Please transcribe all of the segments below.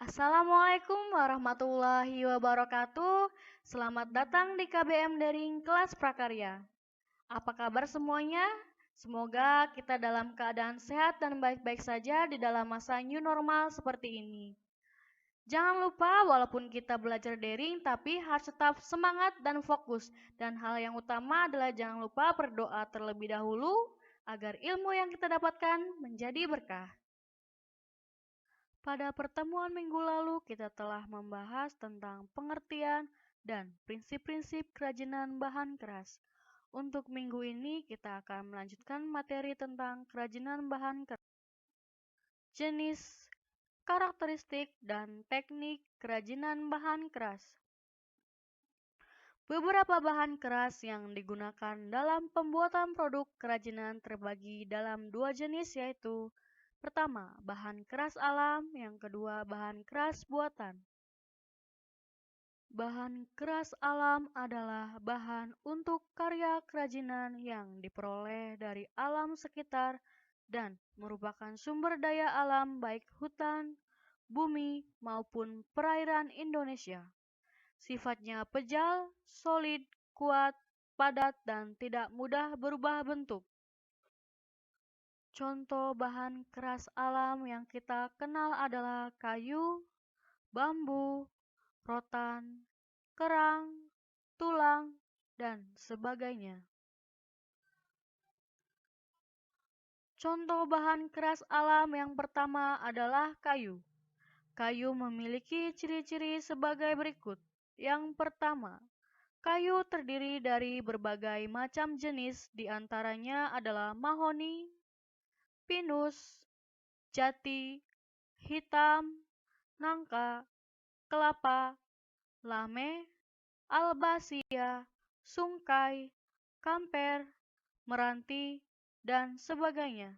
Assalamualaikum warahmatullahi wabarakatuh. Selamat datang di KBM Daring Kelas Prakarya. Apa kabar semuanya? Semoga kita dalam keadaan sehat dan baik-baik saja di dalam masa new normal seperti ini. Jangan lupa walaupun kita belajar daring tapi harus tetap semangat dan fokus. Dan hal yang utama adalah jangan lupa berdoa terlebih dahulu agar ilmu yang kita dapatkan menjadi berkah. Pada pertemuan minggu lalu, kita telah membahas tentang pengertian dan prinsip-prinsip kerajinan bahan keras. Untuk minggu ini, kita akan melanjutkan materi tentang kerajinan bahan keras. Jenis, karakteristik, dan teknik kerajinan bahan keras. Beberapa bahan keras yang digunakan dalam pembuatan produk kerajinan terbagi dalam dua jenis, yaitu pertama, bahan keras alam, yang kedua, bahan keras buatan. Bahan keras alam adalah bahan untuk karya kerajinan yang diperoleh dari alam sekitar dan merupakan sumber daya alam baik hutan, bumi, maupun perairan Indonesia. Sifatnya pejal, solid, kuat, padat, dan tidak mudah berubah bentuk. Contoh bahan keras alam yang kita kenal adalah kayu, bambu, rotan, kerang, tulang, dan sebagainya. Contoh bahan keras alam yang pertama adalah kayu. Kayu memiliki ciri-ciri sebagai berikut. Yang pertama, kayu terdiri dari berbagai macam jenis, di antaranya adalah mahoni, pinus, jati, hitam, nangka, kelapa, lame, albasia, sungkai, kamper, meranti, dan sebagainya.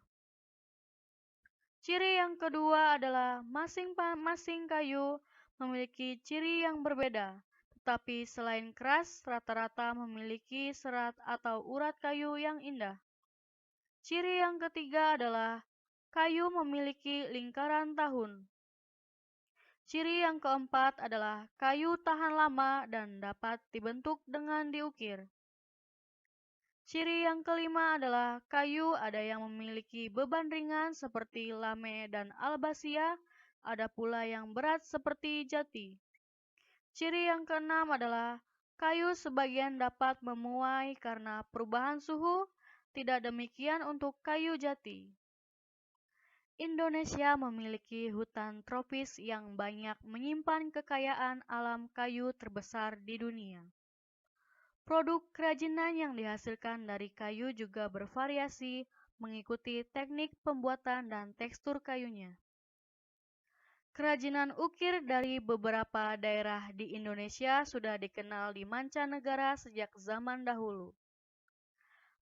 Ciri yang kedua adalah masing-masing kayu memiliki ciri yang berbeda, tetapi selain keras, rata-rata memiliki serat atau urat kayu yang indah. Ciri yang ketiga adalah kayu memiliki lingkaran tahun. Ciri yang keempat adalah kayu tahan lama dan dapat dibentuk dengan diukir. Ciri yang kelima adalah kayu ada yang memiliki beban ringan seperti lame dan albasia, ada pula yang berat seperti jati. Ciri yang keenam adalah kayu sebagian dapat memuai karena perubahan suhu, tidak demikian untuk kayu jati. Indonesia memiliki hutan tropis yang banyak menyimpan kekayaan alam kayu terbesar di dunia. Produk kerajinan yang dihasilkan dari kayu juga bervariasi mengikuti teknik pembuatan dan tekstur kayunya. Kerajinan ukir dari beberapa daerah di Indonesia sudah dikenal di mancanegara sejak zaman dahulu.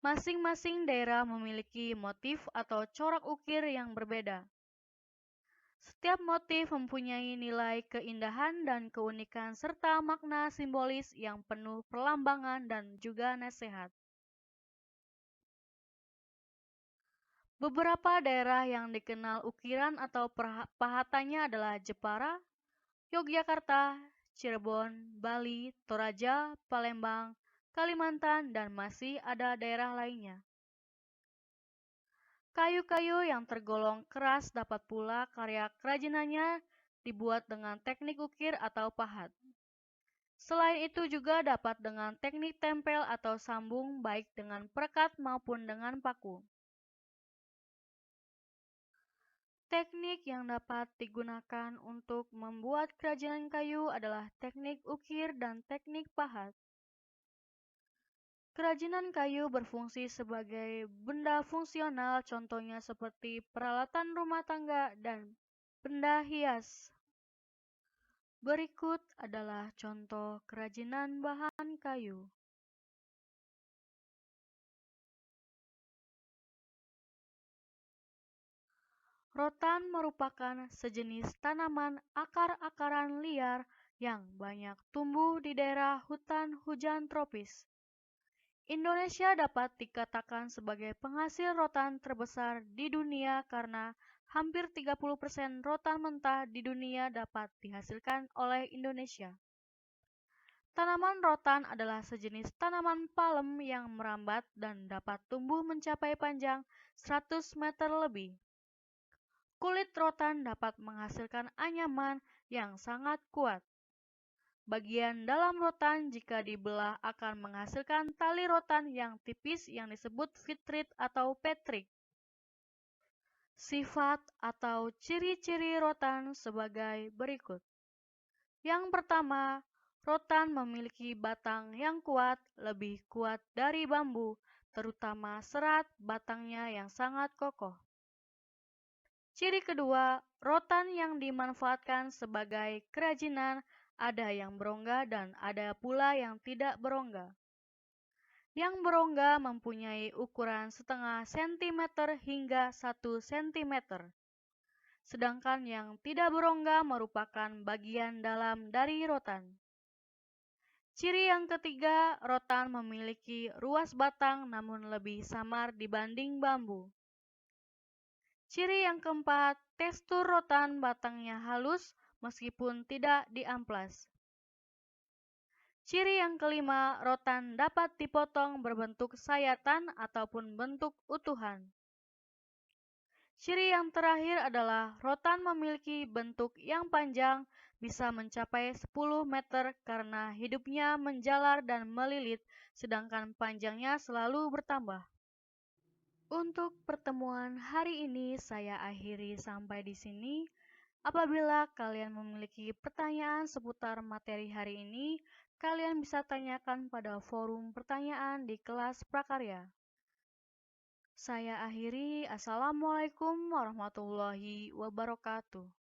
Masing-masing daerah memiliki motif atau corak ukir yang berbeda. Setiap motif mempunyai nilai keindahan dan keunikan serta makna simbolis yang penuh perlambangan dan juga nasihat. Beberapa daerah yang dikenal ukiran atau pahatannya adalah Jepara, Yogyakarta, Cirebon, Bali, Toraja, Palembang, Kalimantan, dan masih ada daerah lainnya. Kayu-kayu yang tergolong keras dapat pula karya kerajinannya dibuat dengan teknik ukir atau pahat. Selain itu juga dapat dengan teknik tempel atau sambung baik dengan perekat maupun dengan paku. Teknik yang dapat digunakan untuk membuat kerajinan kayu adalah teknik ukir dan teknik pahat. Kerajinan kayu berfungsi sebagai benda fungsional, contohnya seperti peralatan rumah tangga dan benda hias. Berikut adalah contoh kerajinan bahan kayu. Rotan merupakan sejenis tanaman akar-akaran liar yang banyak tumbuh di daerah hutan hujan tropis. Indonesia dapat dikatakan sebagai penghasil rotan terbesar di dunia karena hampir 30% rotan mentah di dunia dapat dihasilkan oleh Indonesia. Tanaman rotan adalah sejenis tanaman palem yang merambat dan dapat tumbuh mencapai panjang 100 meter lebih. Kulit rotan dapat menghasilkan anyaman yang sangat kuat. Bagian dalam rotan jika dibelah akan menghasilkan tali rotan yang tipis yang disebut fitrit atau petrik. Sifat atau ciri-ciri rotan sebagai berikut. Yang pertama, rotan memiliki batang yang kuat, lebih kuat dari bambu, terutama serat batangnya yang sangat kokoh. Ciri kedua, rotan yang dimanfaatkan sebagai kerajinan ada yang berongga dan ada pula yang tidak berongga. Yang berongga mempunyai ukuran setengah sentimeter hingga 1 sentimeter. Sedangkan yang tidak berongga merupakan bagian dalam dari rotan. Ciri yang ketiga, rotan memiliki ruas batang namun lebih samar dibanding bambu. Ciri yang keempat, tekstur rotan batangnya halus meskipun tidak diamplas. Ciri yang kelima, rotan dapat dipotong berbentuk sayatan ataupun bentuk utuhan. Ciri yang terakhir adalah rotan memiliki bentuk yang panjang, bisa mencapai 10 meter karena hidupnya menjalar dan melilit, sedangkan panjangnya selalu bertambah. Untuk pertemuan hari ini saya akhiri sampai di sini. Apabila kalian memiliki pertanyaan seputar materi hari ini, kalian bisa tanyakan pada forum pertanyaan di kelas prakarya. Saya akhiri. Assalamualaikum warahmatullahi wabarakatuh.